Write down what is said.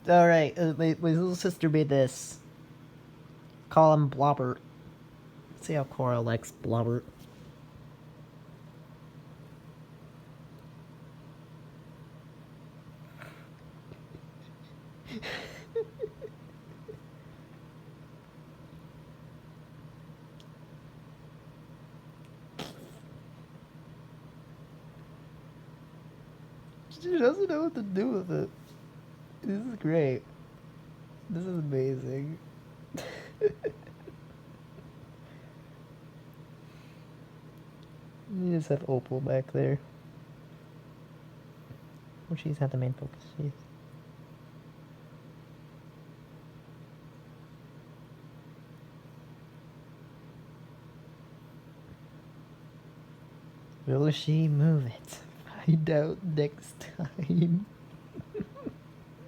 Alright, my little sister made this. Call him Blobert. See how Cora likes Blobert. She doesn't know what to do with it. This is great. This is amazing. You just have Opal back there. Well, she's not the main focus. She's... Will she move it? Find out next time.